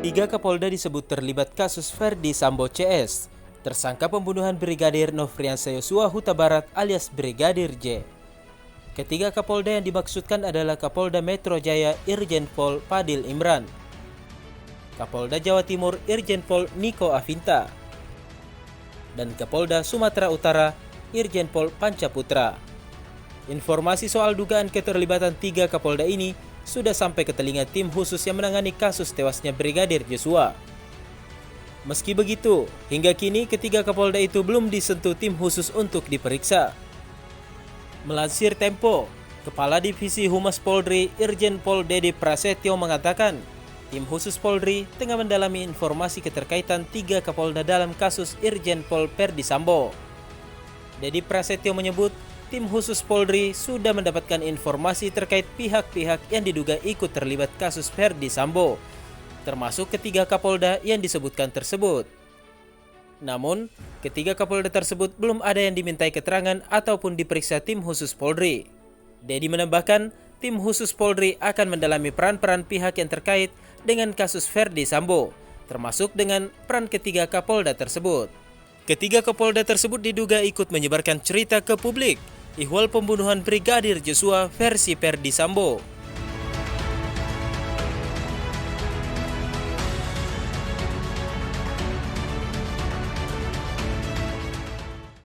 Tiga Kapolda disebut terlibat kasus Ferdi Sambo CS, tersangka pembunuhan Brigadir Nofriansah Yosua Huta Barat alias Brigadir J. Ketiga Kapolda yang dimaksudkan adalah Kapolda Metro Jaya Irjen Pol Padil Imran, Kapolda Jawa Timur Irjen Pol Niko Afinta, dan Kapolda Sumatera Utara Irjen Pol Pancaputra. Informasi soal dugaan keterlibatan tiga Kapolda ini sudah sampai ke telinga tim khusus yang menangani kasus tewasnya Brigadir Joshua. Meski begitu, hingga kini ketiga Kapolda itu belum disentuh tim khusus untuk diperiksa. Melansir Tempo, Kepala Divisi Humas Polri Irjen Pol Dedi Prasetyo mengatakan, tim khusus Polri tengah mendalami informasi keterkaitan tiga Kapolda dalam kasus Irjen Pol Ferdi Sambo. Dedi Prasetyo menyebut, tim khusus Polri sudah mendapatkan informasi terkait pihak-pihak yang diduga ikut terlibat kasus Ferdi Sambo, termasuk ketiga Kapolda yang disebutkan tersebut. Namun, ketiga Kapolda tersebut belum ada yang dimintai keterangan ataupun diperiksa tim khusus Polri. Dedi menambahkan, tim khusus Polri akan mendalami peran-peran pihak yang terkait dengan kasus Ferdi Sambo, termasuk dengan peran ketiga Kapolda tersebut. Ketiga Kapolda tersebut diduga ikut menyebarkan cerita ke publik ihwal pembunuhan Brigadir Joshua versi Ferdi Sambo.